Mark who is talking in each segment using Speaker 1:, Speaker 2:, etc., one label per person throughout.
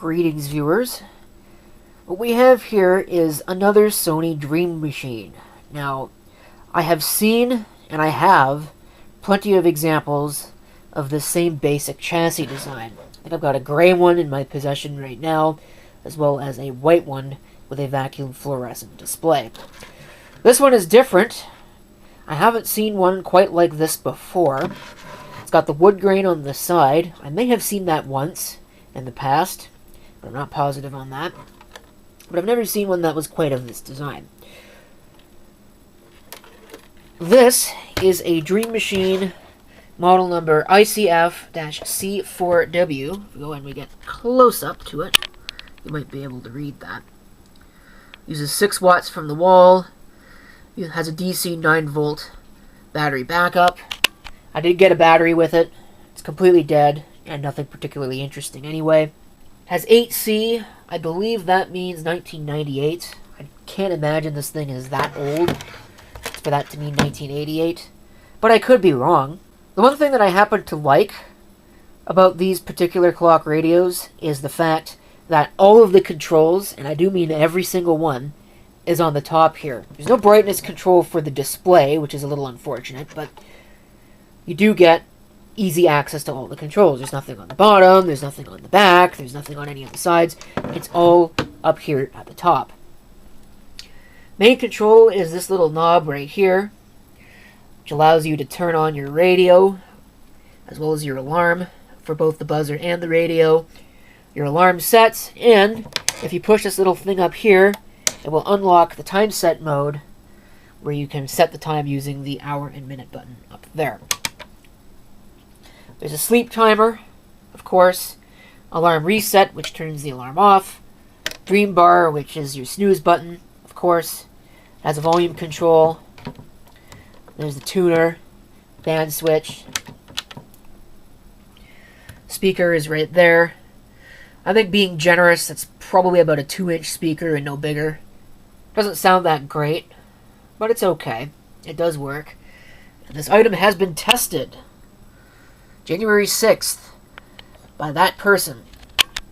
Speaker 1: Greetings, viewers. What we have here is another Sony Dream Machine. Now, I have seen, and I have, plenty of examples of the same basic chassis design. I think I've got a gray one in my possession right now, as well as a white one with a vacuum fluorescent display. This one is different. I haven't seen one quite like this before. It's got the wood grain on the side. I may have seen that once in the past, but I'm not positive on that. But I've never seen one that was quite of this design. This is a Dream Machine model number ICF-C4W. If we go and we get close up to it, you might be able to read that. Uses 6 watts from the wall. It has a DC 9-volt battery backup. I did get a battery with it. It's completely dead and nothing particularly interesting anyway. Has 8C. I believe that means 1998. I can't imagine this thing is that old for that to mean 1988. But I could be wrong. The one thing that I happen to like about these particular clock radios is the fact that all of the controls, and I do mean every single one, is on the top here. There's no brightness control for the display, which is a little unfortunate, but you do get easy access to all the controls. There's nothing on the bottom, there's nothing on the back, there's nothing on any of the sides. It's all up here at the top. Main control is this little knob right here, which allows you to turn on your radio, as well as your alarm for both the buzzer and the radio. Your alarm sets, and if you push this little thing up here, it will unlock the time set mode, where you can set the time using the hour and minute button up there. There's a sleep timer, of course, alarm reset, which turns the alarm off, dream bar, which is your snooze button, of course. It has a volume control. There's the tuner, band switch. Speaker is right there. I think, being generous, it's probably about a 2-inch speaker and no bigger. Doesn't sound that great, but it's okay. It does work. And this item has been tested January 6th by that person.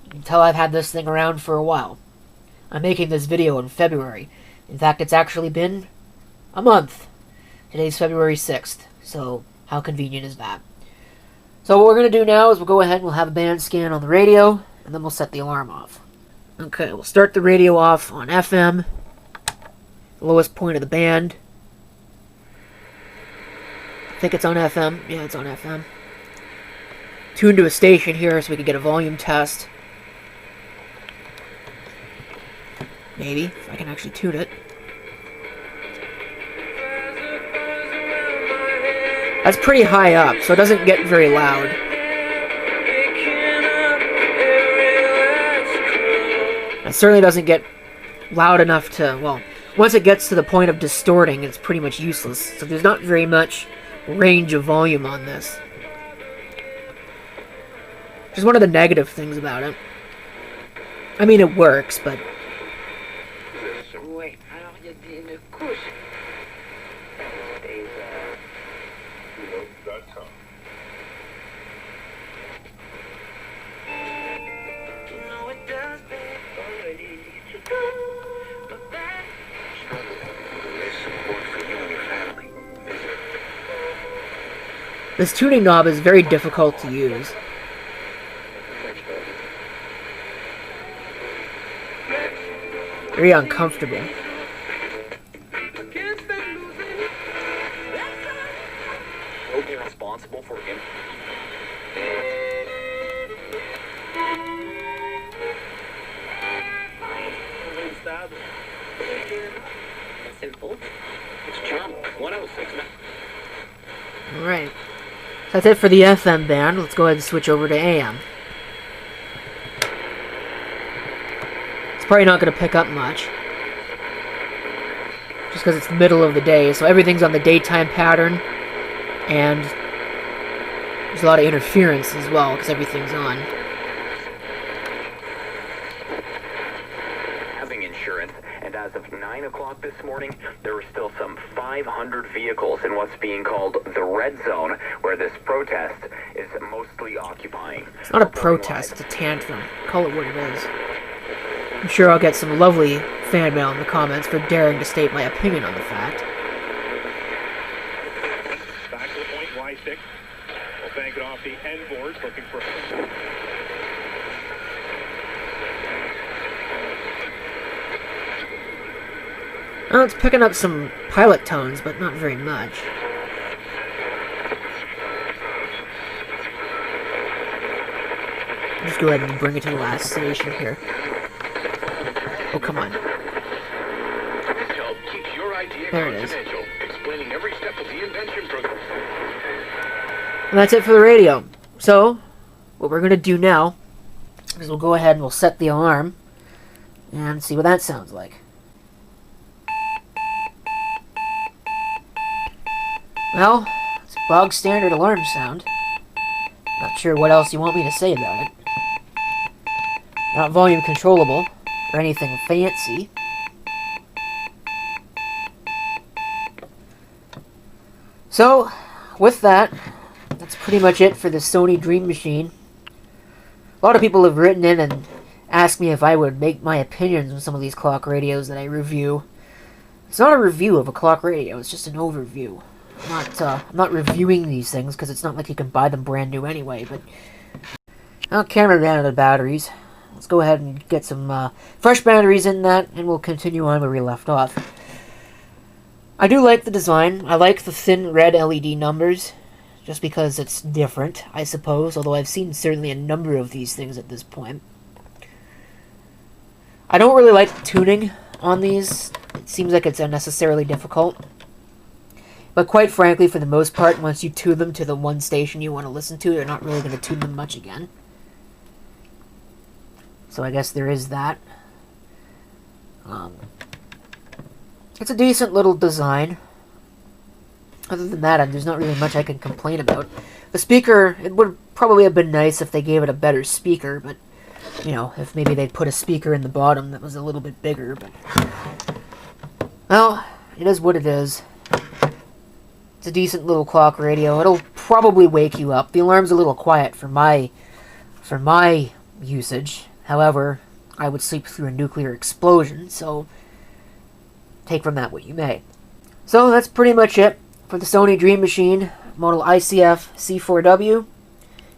Speaker 1: You can tell I've had this thing around for a while. I'm making this video in February. In fact, it's actually been a month. Today's February 6th, so how convenient is that? So what we're going to do now is we'll go ahead and we'll have a band scan on the radio, and then we'll set the alarm off. Okay, we'll start the radio off on FM, the lowest point of the band. I think it's on FM. Yeah, it's on FM. Tune to a station here so we can get a volume test. Maybe, if I can actually tune it. That's pretty high up, so it doesn't get very loud. It certainly doesn't get loud enough to, well, once it gets to the point of distorting, it's pretty much useless. So there's not very much range of volume on this. Which is one of the negative things about it. I mean, it works, but... this tuning knob is very difficult to use. Very uncomfortable.
Speaker 2: Responsible for him. Simple. It's charming. 106.
Speaker 1: Alright. That's it for the FM band. Let's go ahead and switch over to AM. It's probably not going to pick up much. Just because it's the middle of the day, so everything's on the daytime pattern. And there's a lot of interference as well, because everything's on.
Speaker 2: Having insurance, and as of 9 o'clock this morning, there were still some 500 vehicles in what's being called the red zone, where this protest is most vastly occupying.
Speaker 1: It's not a protest, it's a tantrum. Call it what it is. I'm sure I'll get some lovely fan mail in the comments for daring to state my opinion on the fact.
Speaker 3: Back to the point, Y6. We'll bank it off the end boards, looking for...
Speaker 1: Well, it's picking up some pilot tones, but not very much. Just go ahead and bring it to the last station here. Oh, come on. There it is.
Speaker 3: Explaining every step of the invention program.
Speaker 1: And that's it for the radio. So, what we're going to do now is we'll go ahead and we'll set the alarm and see what that sounds like. Well, it's a bog standard alarm sound. Not sure what else you want me to say about it. Not volume controllable or anything fancy. So, with that, that's pretty much it for the Sony Dream Machine. A lot of people have written in and asked me if I would make my opinions on some of these clock radios that I review. It's not a review of a clock radio, it's just an overview. I'm not reviewing these things because it's not like you can buy them brand new anyway, but our camera ran out of batteries. Let's go ahead and get some fresh batteries in that, and we'll continue on where we left off. I do like the design. I like the thin red LED numbers, just because it's different, I suppose, although I've seen certainly a number of these things at this point. I don't really like the tuning on these. It seems like it's unnecessarily difficult. But quite frankly, for the most part, once you tune them to the one station you want to listen to, you're not really going to tune them much again. So I guess there is that. It's a decent little design. Other than that, there's not really much I can complain about. The speaker, it would probably have been nice if they gave it a better speaker, but, you know, if maybe they'd put a speaker in the bottom that was a little bit bigger, but... Well, it is what it is. It's a decent little clock radio. It'll probably wake you up. The alarm's a little quiet for my usage. However, I would sleep through a nuclear explosion, so take from that what you may. So that's pretty much it for the Sony Dream Machine, model ICF-C4W.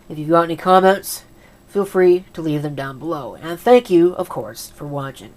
Speaker 1: If you've got any comments, feel free to leave them down below. And thank you, of course, for watching.